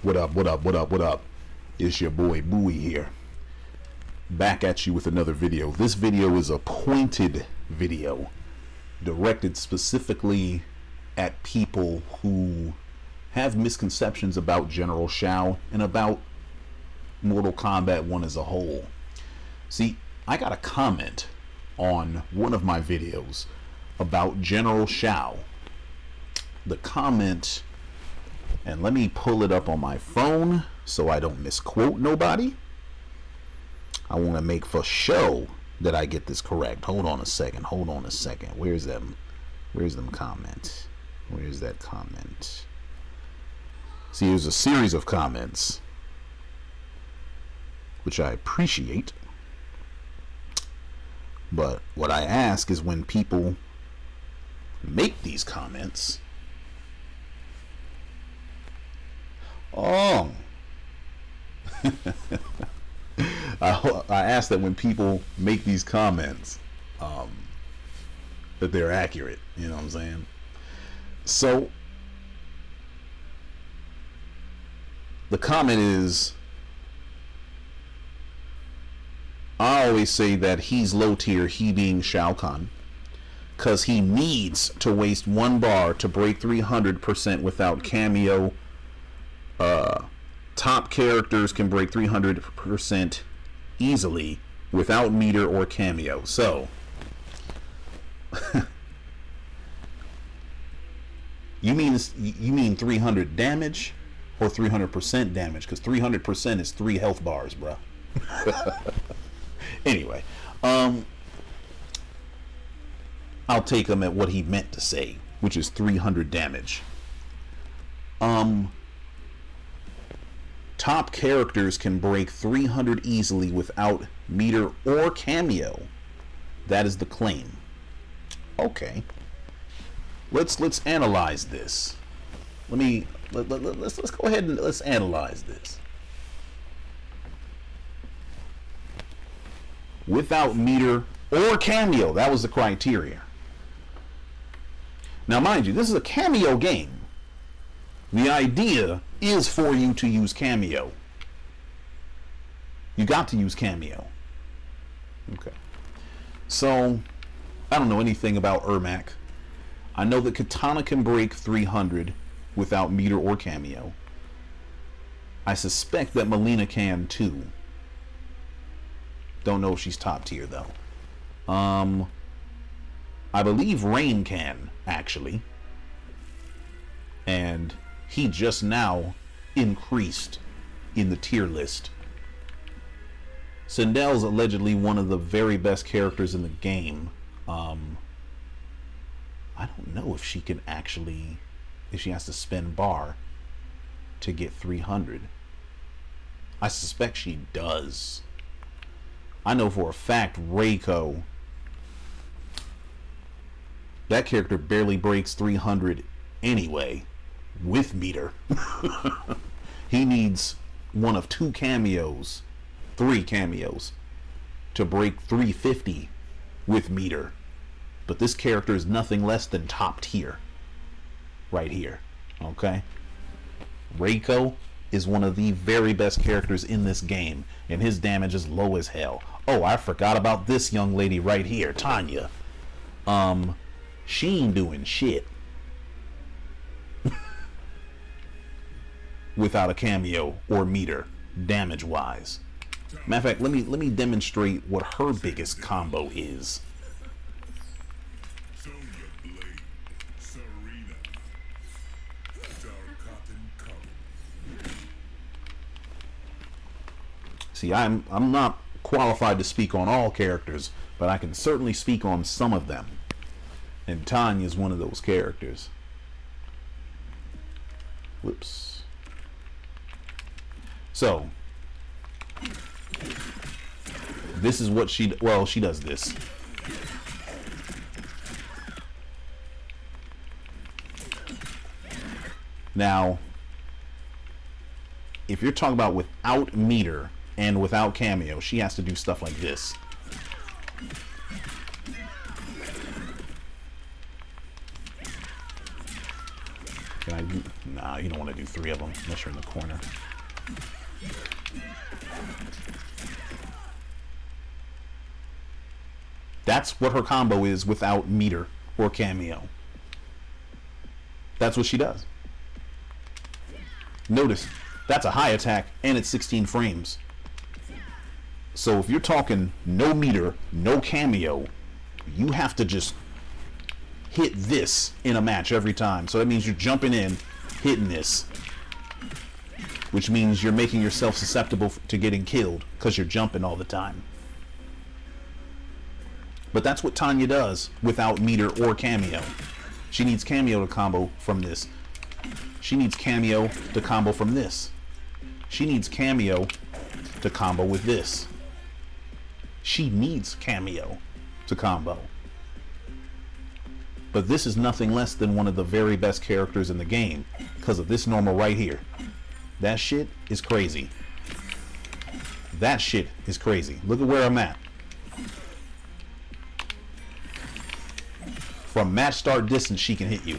What up, what up, what up, what up? It's your boy Bowie here. Back at you with another video. This video is a pointed video directed specifically at people who have misconceptions about General Shao and about Mortal Kombat 1 as a whole. See, I got a comment on one of my videos about General Shao. The comment, and let me pull it up on my phone so I don't misquote nobody. I want to make for sure that I get this correct. Hold on a second. Where's them comments? Where's that comment? See, there's a series of comments, which I appreciate. But what I ask is, when people make these comments, I ask that when people make these comments, that they're accurate. You know what I'm saying? So the comment is, I always say that he's low tier, he being Shao Kahn, because he needs to waste one bar to break 300% without cameo. Top characters can break 300% easily without meter or cameo. So you mean 300 damage or 300% damage? Because 300% is 3 health bars, bro. Anyway, I'll take him at what he meant to say, which is 300 damage. Top characters can break 300 easily without meter or cameo. That is the claim. Okay. Let's analyze this. Let's go ahead and let's analyze this. Without meter or cameo, that was the criteria. Now, mind you, this is a cameo game. The idea is for you to use cameo. You got to use cameo. Okay. So, I don't know anything about Ermac. I know that Katana can break 300 without meter or cameo. I suspect that Melina can too. Don't know if she's top tier though. I believe Rain can, actually. And he just now increased in the tier list. Sindel's allegedly one of the very best characters in the game. I don't know if she can actually, if she has to spend bar to get 300. I suspect she does. I know for a fact Reiko, that character barely breaks 300 anyway with meter. He needs one of 2 cameos, 3 cameos to break 350 with meter. But this character is nothing less than top tier right here. Okay? Reiko is one of the very best characters in this game, and his damage is low as hell. Oh, I forgot about this young lady right here, Tanya. She ain't doing shit without a cameo or meter, damage wise. Matter of fact, let me demonstrate what her biggest combo is. See, I'm not qualified to speak on all characters, but I can certainly speak on some of them. And Tanya is one of those characters. Whoops. So, this is what she does this. Now, if you're talking about without meter and without cameo, she has to do stuff like this. Can I Nah, you don't want to do 3 of them unless you're in the corner. That's what her combo is without meter or cameo. That's what she does. Notice, that's a high attack and it's 16 frames. So if you're talking no meter, no cameo, you have to just hit this in a match every time. So that means you're jumping in, hitting this, which means you're making yourself susceptible to getting killed because you're jumping all the time. But that's what Tanya does without meter or cameo. She needs cameo to combo from this. She needs cameo to combo from this. She needs cameo to combo with this. She needs cameo to combo. But this is nothing less than one of the very best characters in the game because of this normal right here. That shit is crazy. That shit is crazy. Look at where I'm at. From match start distance, she can hit you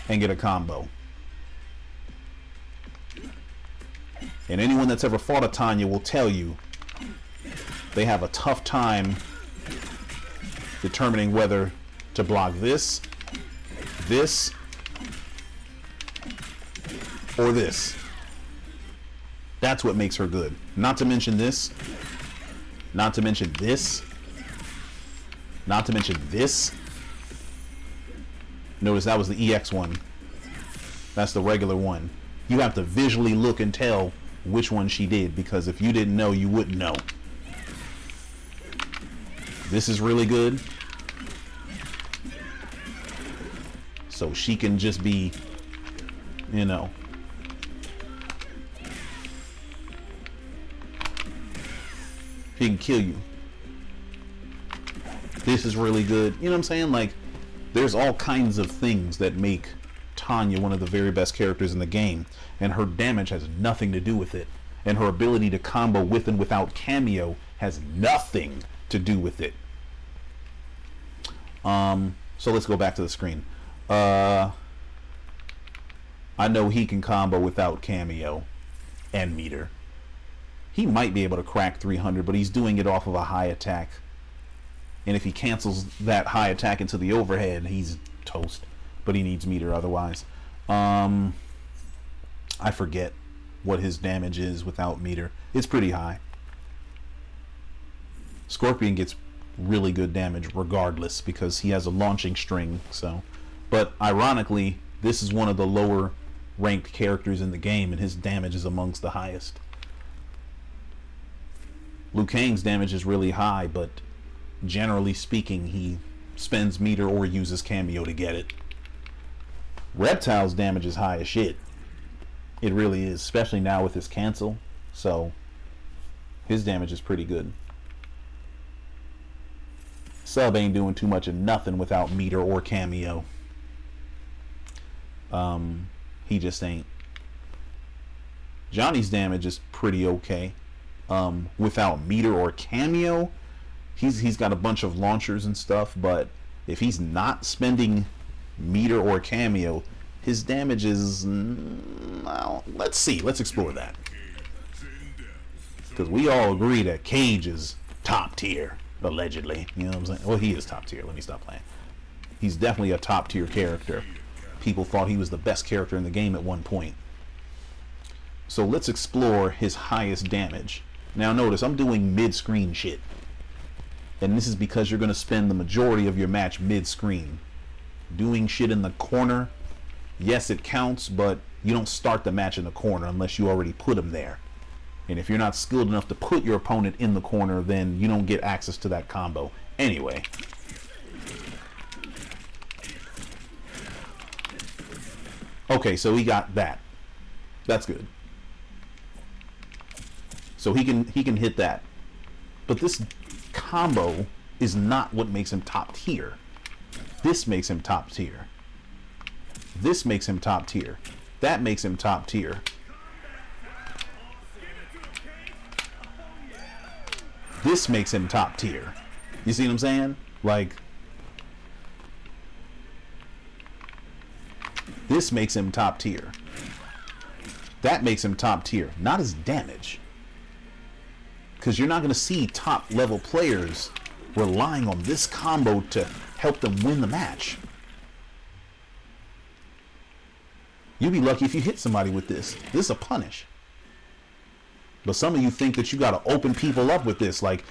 and get a combo. And anyone that's ever fought a Tanya will tell you they have a tough time determining whether to block this, this, or this. That's what makes her good. Not to mention this, not to mention this, not to mention this. Notice that was the EX one. That's the regular one. You have to visually look and tell which one she did, because if you didn't know, you wouldn't know. This is really good. So she can just be, you know, she can kill you. This is really good. You know what I'm saying? Like, there's all kinds of things that make Tanya one of the very best characters in the game, and her damage has nothing to do with it, and her ability to combo with and without cameo has nothing to do with it. So let's go back to the screen. I know he can combo without cameo and meter. He might be able to crack 300, but he's doing it off of a high attack. And if he cancels that high attack into the overhead, he's toast. But he needs meter otherwise. I forget what his damage is without meter. It's pretty high. Scorpion gets really good damage regardless because he has a launching string. So, but ironically, this is one of the lower ranked characters in the game, and his damage is amongst the highest. Liu Kang's damage is really high, but generally speaking, he spends meter or uses cameo to get it. Reptile's damage is high as shit. It really is, especially now with his cancel. So his damage is pretty good. Sub ain't doing too much of nothing without meter or cameo. He just ain't. Johnny's damage is pretty okay. Without meter or cameo, he's got a bunch of launchers and stuff, but if he's not spending meter or cameo, his damage is, well, let's see, let's explore that, because we all agree that Cage is top tier, allegedly. You know what I'm saying? Well, he is top tier. Let me stop playing. He's definitely a top tier character. People thought he was the best character in the game at one point. So let's explore his highest damage. Now notice I'm doing mid-screen shit, and this is because you're going to spend the majority of your match mid-screen. Doing shit in the corner, yes, it counts, but you don't start the match in the corner unless you already put him there. And if you're not skilled enough to put your opponent in the corner, then you don't get access to that combo. Anyway. Okay, so he got that. That's good. So he can hit that. But this combo is not what makes him top tier. This makes him top tier. This makes him top tier. That makes him top tier. This makes him top tier. You see what I'm saying? Like, This makes him top tier. That makes him top tier. Not his damage. Because you're not going to see top level players relying on this combo to help them win the match. You'll be lucky if you hit somebody with this. This is a punish. But some of you think that you got to open people up with this. Like,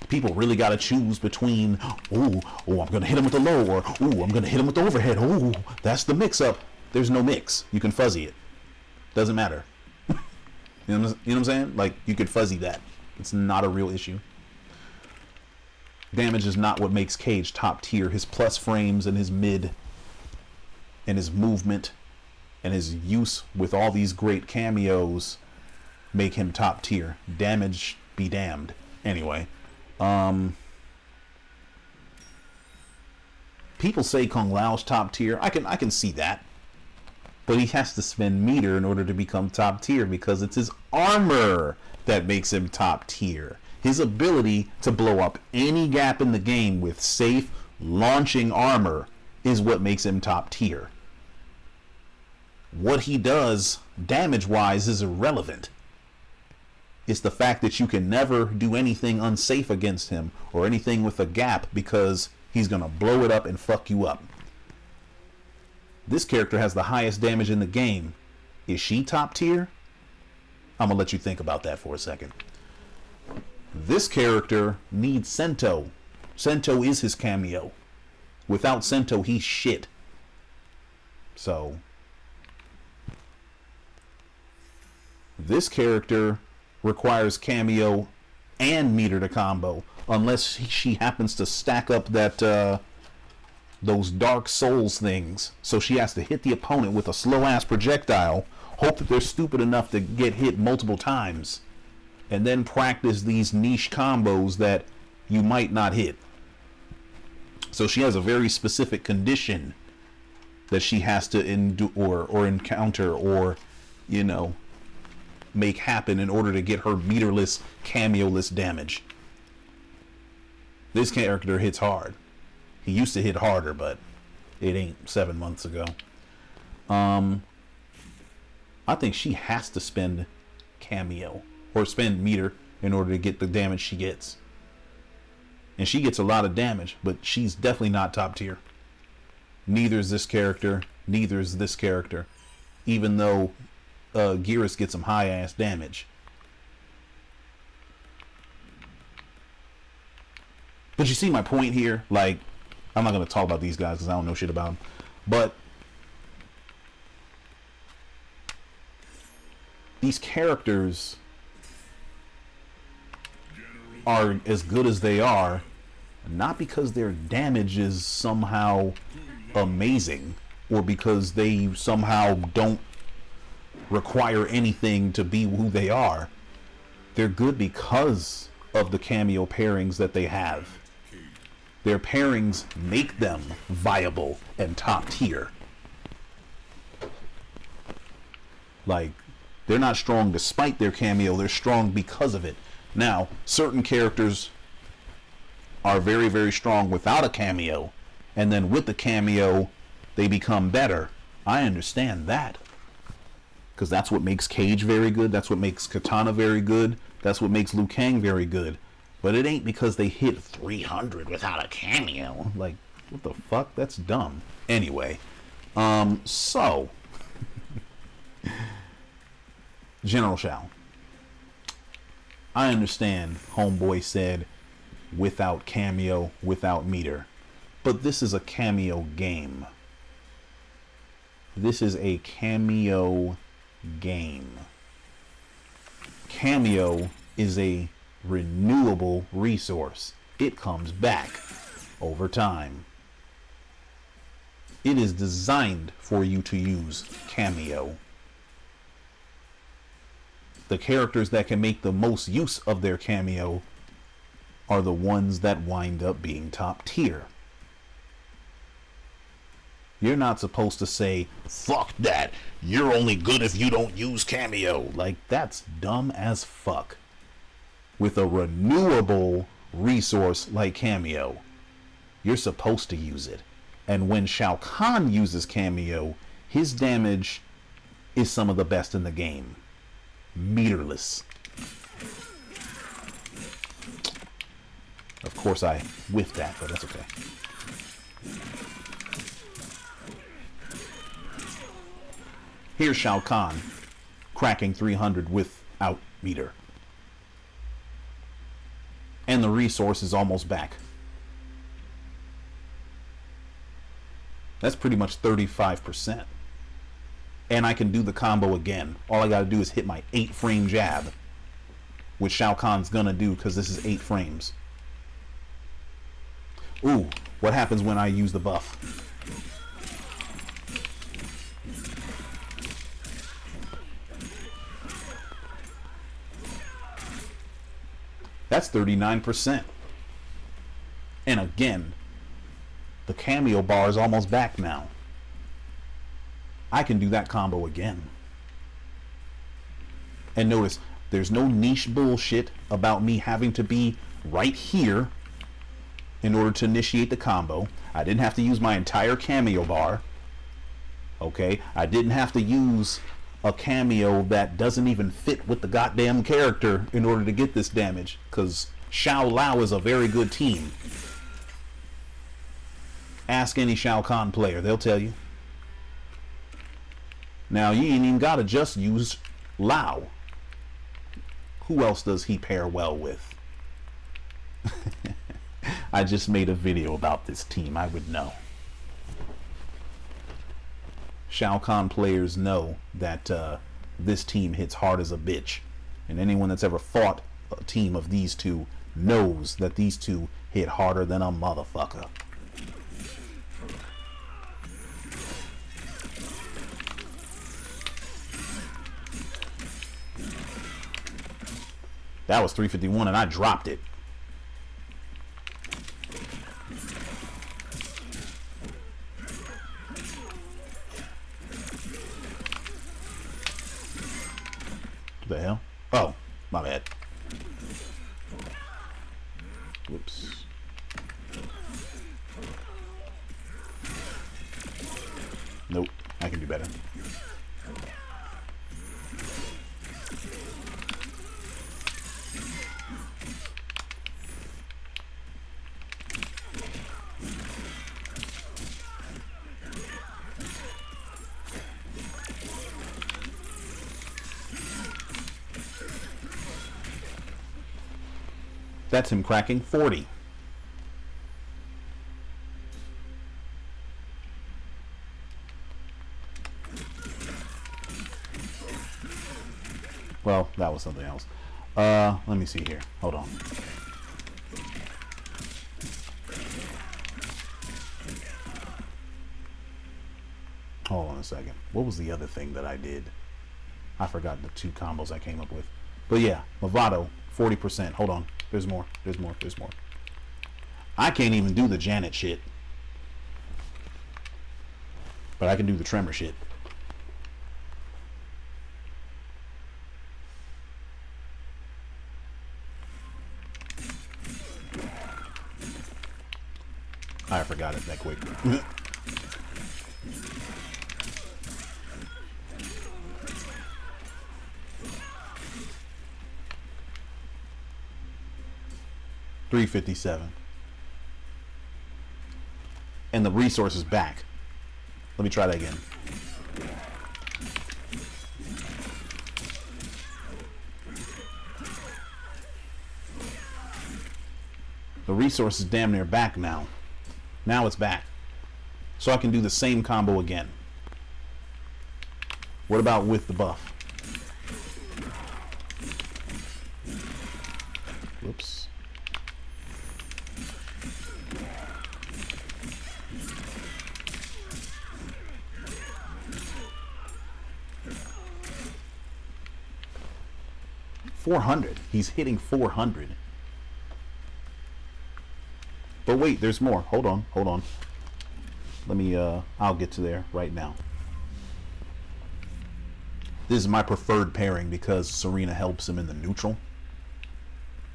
people really got to choose between, I'm going to hit him with the low, or, I'm going to hit him with the overhead. That's the mix-up. There's no mix. You can fuzzy it. Doesn't matter. You know what I'm saying? Like, you could fuzzy that. It's not a real issue. Damage is not what makes Cage top tier. His plus frames and his mid and his movement and his use with all these great cameos make him top tier. Damage be damned. Anyway, people say Kung Lao's top tier. I can see that. But he has to spend meter in order to become top tier because it's his armor that makes him top tier. His ability to blow up any gap in the game with safe launching armor is what makes him top tier. What he does damage-wise is irrelevant. It's the fact that you can never do anything unsafe against him or anything with a gap because he's going to blow it up and fuck you up. This character has the highest damage in the game. Is she top tier? I'm going to let you think about that for a second. This character needs Sento. Sento is his cameo. Without Sento, he's shit. So, this character requires cameo and meter to combo. Unless she happens to stack up that those Dark Souls things. So she has to hit the opponent with a slow-ass projectile, hope that they're stupid enough to get hit multiple times, and then practice these niche combos that you might not hit. So she has a very specific condition that she has to endure or encounter or, make happen in order to get her meterless, cameoless damage. This character hits hard. He used to hit harder, but it ain't 7 months ago. I think she has to spend cameo or spend meter in order to get the damage she gets. And she gets a lot of damage, but she's definitely not top tier. Neither is this character. Neither is this character. Even though Geras gets some high ass damage. But you see my point here? Like, I'm not going to talk about these guys because I don't know shit about them. But these characters are as good as they are, not because their damage is somehow amazing or because they somehow don't require anything to be who they are. They're good because of the cameo pairings that they have. Their pairings make them viable and top tier. Like, they're not strong despite their cameo, they're strong because of it. Now, certain characters are very, very strong without a cameo, and then with the cameo, they become better. I understand that. Because that's what makes Cage very good, that's what makes Katana very good, that's what makes Liu Kang very good. But it ain't because they hit 300 without a cameo. Like, what the fuck? That's dumb. Anyway, so General Shao. I understand Homeboy said without cameo, without meter. But this is a cameo game. This is a cameo game. Cameo is a renewable resource. It comes back over time. It is designed for you to use cameo. The characters that can make the most use of their cameo are the ones that wind up being top tier. You're not supposed to say, fuck that, you're only good if you don't use cameo. Like, that's dumb as fuck. With a renewable resource like cameo, you're supposed to use it. And when Shao Kahn uses cameo, His damage is some of the best in the game. Meterless. Of course I whiffed that, but that's okay. Here's Shao Kahn cracking 300 without meter. And the resource is almost back. That's pretty much 35%. And I can do the combo again. All I gotta do is hit my 8-frame jab, which Shao Kahn's gonna do because this is 8 frames. Ooh, what happens when I use the buff? That's 39%. And again, the cameo bar is almost back now. I can do that combo again. And notice, there's no niche bullshit about me having to be right here in order to initiate the combo. I didn't have to use my entire cameo bar. Okay? I didn't have to use a cameo that doesn't even fit with the goddamn character in order to get this damage, because Shao Lao is a very good team. Ask any Shao Kahn player, they'll tell you. Now you ain't even gotta just use Lao. Who else does he pair well with? I just made a video about this team, I would know. Shao Kahn players know that this team hits hard as a bitch. And anyone that's ever fought a team of these two knows that these two hit harder than a motherfucker. That was 351 and I dropped it. What the hell? Oh, my bad. Whoops. Nope, I can do better. That's him cracking 40. Well, that was something else. Let me see here. Hold on. Hold on a second. What was the other thing that I did? I forgot the 2 combos I came up with. But yeah, Movado, 40%. Hold on. There's more. There's more. There's more. I can't even do the Janet shit. But I can do the Tremor shit. I forgot it that quick. $357. And the resource is back. Let me try that again. The resource is damn near back now. Now it's back. So I can do the same combo again. What about with the buff? Whoops. $400. He's hitting 400. But wait, there's more. Hold on, hold on. Let me, I'll get to there right now. This is my preferred pairing because Serena helps him in the neutral.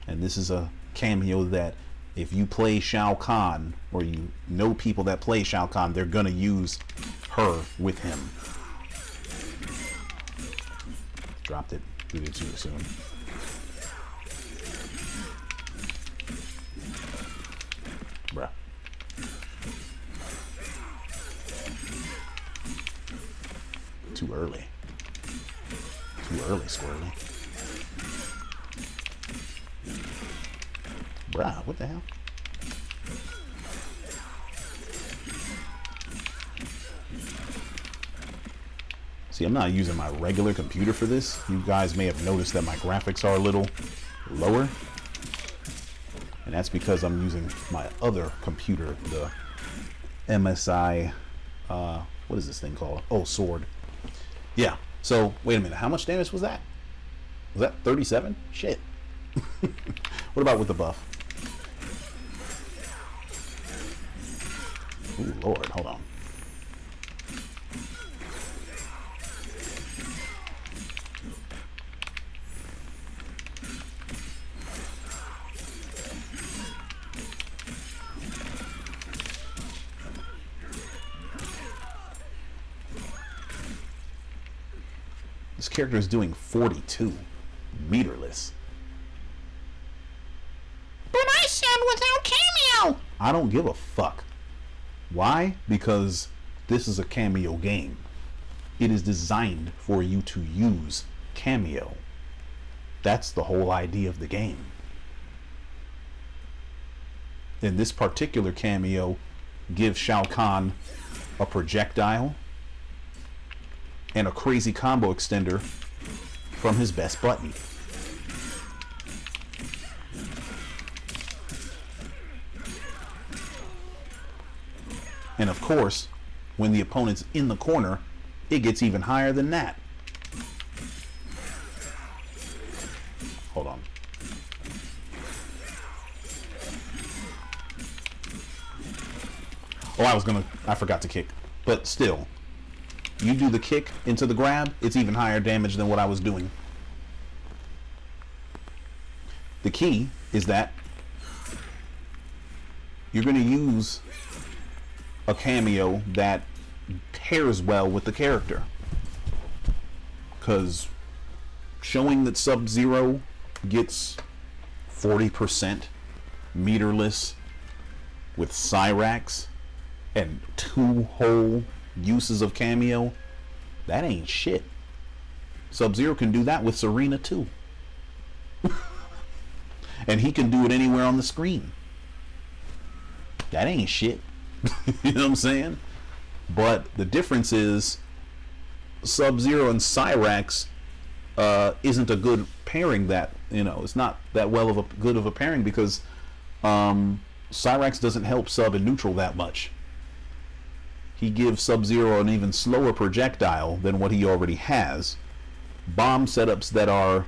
And this is a cameo that if you play Shao Kahn, or you know people that play Shao Kahn, they're gonna use her with him. Dropped it. Did it too soon. Bruh. Too early. Too early, Squirrely. Bruh, what the hell? See, I'm not using my regular computer for this. You guys may have noticed that my graphics are a little lower. And that's because I'm using my other computer, the MSI, what is this thing called? Oh, Sword. Yeah, so wait a minute, how much damage was that? Was that 37? Shit. What about with the buff? Ooh, Lord, hold on. This character is doing 42. Meterless. But I said without cameo! I don't give a fuck. Why? Because this is a cameo game. It is designed for you to use cameo. That's the whole idea of the game. In this particular cameo, gives Shao Kahn a projectile and a crazy combo extender from his best button. And of course, when the opponent's in the corner, it gets even higher than that. Hold on. Oh, I forgot to kick. But still, you do the kick into the grab, it's even higher damage than what I was doing. The key is that you're going to use a cameo that pairs well with the character. Because showing that Sub-Zero gets 40% meterless with Cyrax and 2 whole uses of cameo, that ain't shit. Sub-Zero can do that with Serena too. And he can do it anywhere on the screen. That ain't shit. You know what I'm saying? But the difference is Sub-Zero and Cyrax isn't a good pairing. That, you know, it's not that well of a good of a pairing because Cyrax doesn't help Sub in neutral that much. He gives Sub-Zero an even slower projectile than what he already has. Bomb setups that are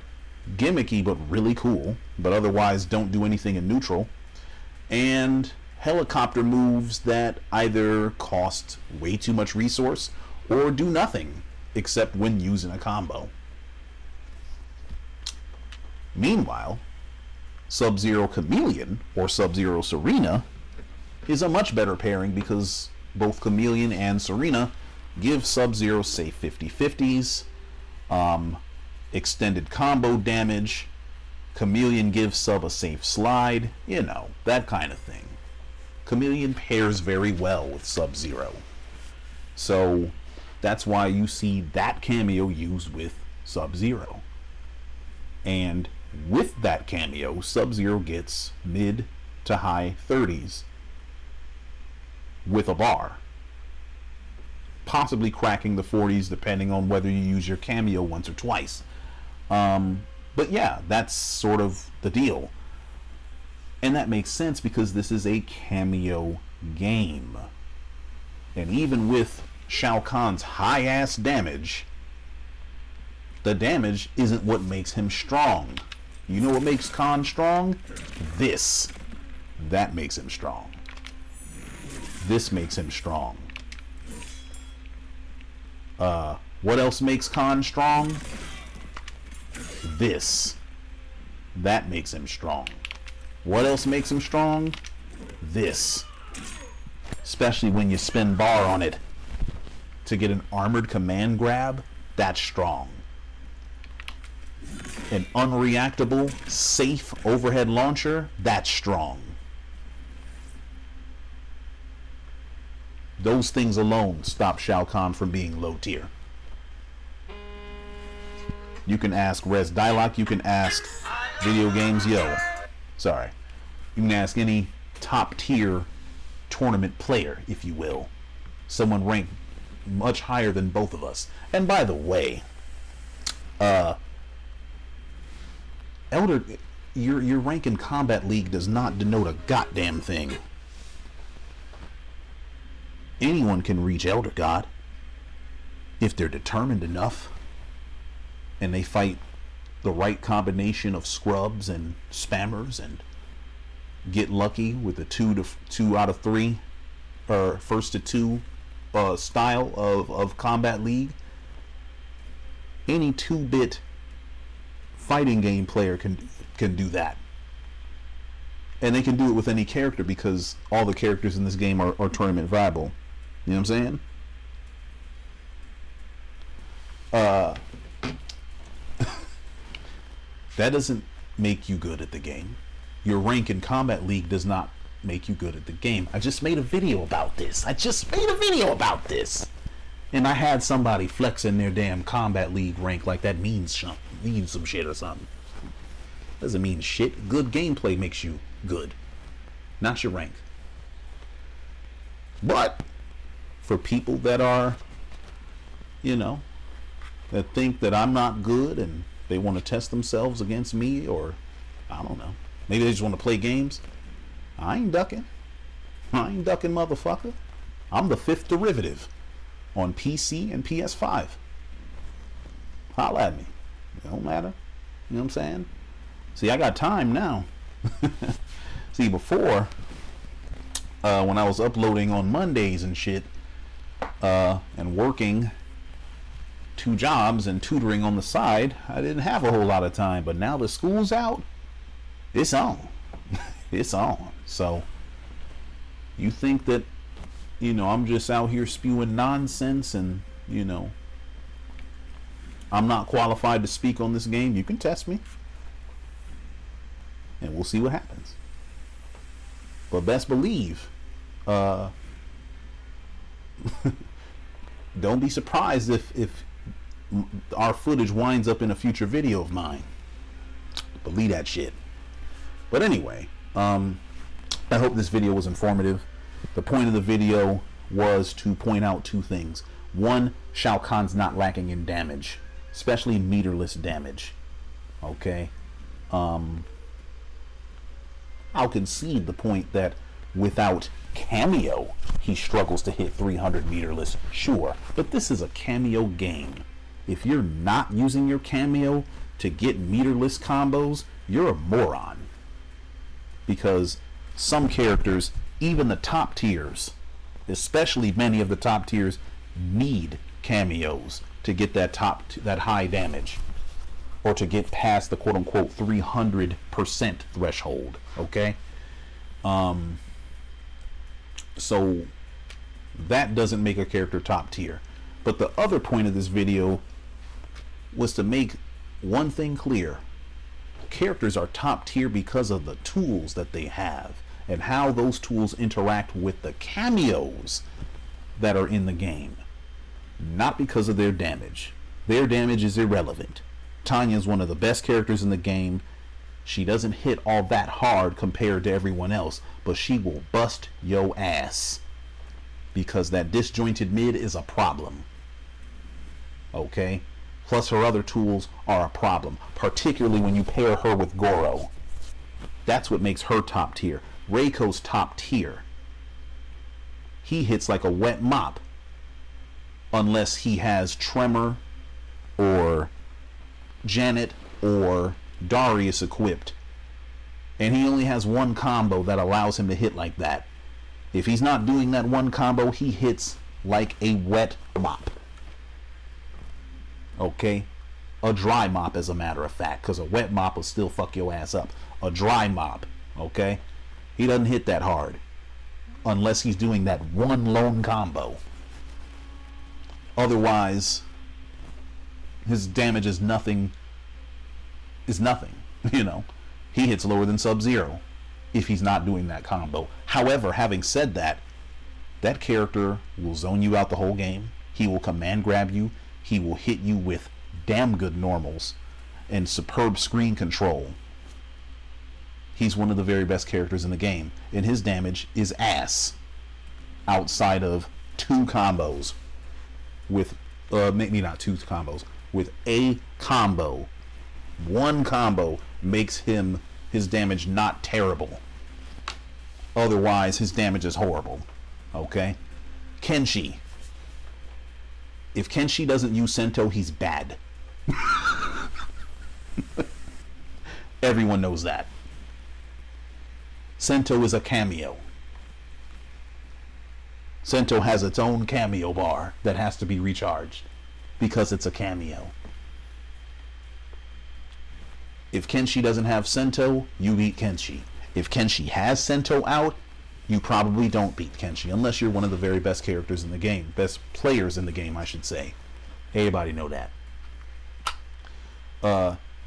gimmicky but really cool, but otherwise don't do anything in neutral. And helicopter moves that either cost way too much resource or do nothing except when using a combo. Meanwhile, Sub-Zero Chameleon or Sub-Zero Serena is a much better pairing because both Chameleon and Serena give Sub-Zero safe 50-50s, extended combo damage. Chameleon gives Sub a safe slide, you know, that kind of thing. Chameleon pairs very well with Sub-Zero. So that's why you see that cameo used with Sub-Zero. And with that cameo, Sub-Zero gets mid to high 30s with a bar. Possibly cracking the 40s depending on whether you use your cameo once or twice. But yeah, that's sort of the deal. And that makes sense because this is a cameo game. And even with Shao Kahn's high-ass damage, the damage isn't what makes him strong. You know what makes Kahn strong? This. That makes him strong. This makes him strong. What else makes Kahn strong? This. That makes him strong. What else makes him strong? This. Especially when you spin bar on it to get an armored command grab, that's strong. an unreactable, safe overhead launcher, that's strong. Those things alone stop Shao Kahn from being low tier. You can ask Res Dialogue, you can ask Video Games Yo. Sorry. You can ask any top tier tournament player, if you will. Someone ranked much higher than both of us. And by the way, Elder, your rank in Combat League does not denote a goddamn thing. Anyone can reach Elder God if they're determined enough and they fight the right combination of scrubs and spammers and get lucky with the 2 out of 3 or first to 2 style of Combat League. Any 2-bit fighting game player can do that. And they can do it with any character because all the characters in this game are tournament viable. You know what I'm saying? That doesn't make you good at the game. Your rank in Combat League does not make you good at the game. I just made a video about this. And I had somebody flexing their damn Combat League rank like that means some shit or something. Doesn't mean shit. Good gameplay makes you good, not your rank. But for people that are, that think that I'm not good and they want to test themselves against me, or I don't know, maybe they just want to play games, I ain't ducking, motherfucker. I'm the 5th derivative on PC and PS5. Holla at me. It don't matter. You know what I'm saying? See, I got time now. See, before, when I was uploading on Mondays and shit, and working 2 jobs and tutoring on the side, I didn't have a whole lot of time. But now the school's out, it's on. It's on. So you think that, I'm just out here spewing nonsense and, I'm not qualified to speak on this game? You can test me and we'll see what happens. But best believe, don't be surprised if our footage winds up in a future video of mine. Believe that shit. But anyway, I hope this video was informative. The point of the video was to point out 2 things. 1, Shao Kahn's not lacking in damage, especially meterless damage. Okay? I'll concede the point that without Kameo, he struggles to hit 300 meterless, sure. But this is a Kameo game. If you're not using your Kameo to get meterless combos, you're a moron. Because some characters, even the top tiers, especially many of the top tiers, need cameos to get that high damage, or to get past the quote-unquote 300% threshold. Okay? So that doesn't make a character top tier. But the other point of this video was to make one thing clear. Characters are top tier because of the tools that they have and how those tools interact with the cameos that are in the game, not because of their damage. Their damage is irrelevant. Tanya is one of the best characters in the game. She doesn't hit all that hard compared to everyone else, but she will bust yo ass because that disjointed mid is a problem. Okay? Plus her other tools are a problem, particularly when you pair her with Goro. That's what makes her top tier. Reiko's top tier. He hits like a wet mop unless he has Tremor or Janet or Darius equipped, and he only has one combo that allows him to hit like that. If he's not doing that one combo, he hits like a wet mop. Okay? A dry mop, as a matter of fact, because a wet mop will still fuck your ass up. A dry mop. Okay? He doesn't hit that hard unless he's doing that one lone combo. Otherwise, his damage is nothing is nothing. You know, he hits lower than Sub-Zero if he's not doing that combo. However, having said that, that character will zone you out the whole game. He will command grab you. He will hit you with damn good normals and superb screen control. He's one of the very best characters in the game, and his damage is ass outside of two combos with maybe not two combos, with a combo. One combo makes his damage not terrible. Otherwise, his damage is horrible. Okay? Kenshi. If Kenshi doesn't use Sento, he's bad. Everyone knows that. Sento is a cameo. Sento has its own cameo bar that has to be recharged because it's a cameo. If Kenshi doesn't have Sento, you beat Kenshi. If Kenshi has Sento out, you probably don't beat Kenshi unless you're one of the very best characters in the game. Best players in the game, I should say. Everybody know that.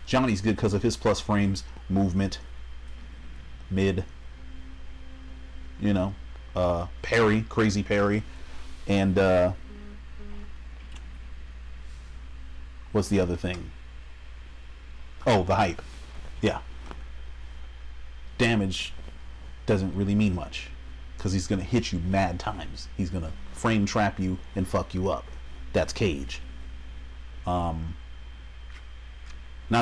Johnny's good because of his plus frames, movement, mid, you know, parry, crazy parry, and what's the other thing? Oh, the hype. Yeah. Damage doesn't really mean much because he's going to hit you mad times. He's going to frame trap you and fuck you up. That's Cage. Not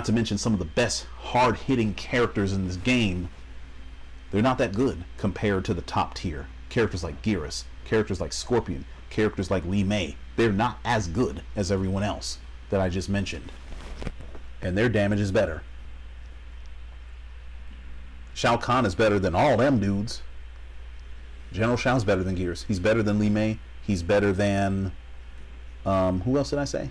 to mention some of the best hard-hitting characters in this game. They're not that good compared to the top tier. Characters like Geras, characters like Scorpion, characters like Li Mei. They're not as good as everyone else that I just mentioned. And their damage is better. Shao Kahn is better than all them dudes. General Shao's better than Geras. He's better than Li Mei. He's better than... who else did I say?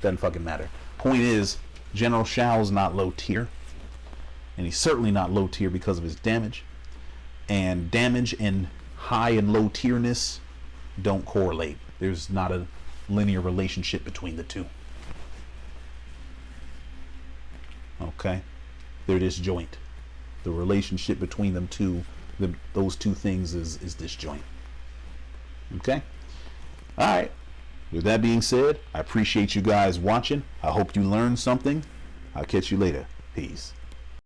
Doesn't fucking matter. Point is, General Shao's not low tier. And he's certainly not low tier because of his damage. And damage and high and low tierness don't correlate. There's not a linear relationship between the two. Okay? They're disjoint. The relationship between them two, those two things is disjoint. Okay? Alright. With that being said, I appreciate you guys watching. I hope you learned something. I'll catch you later. Peace.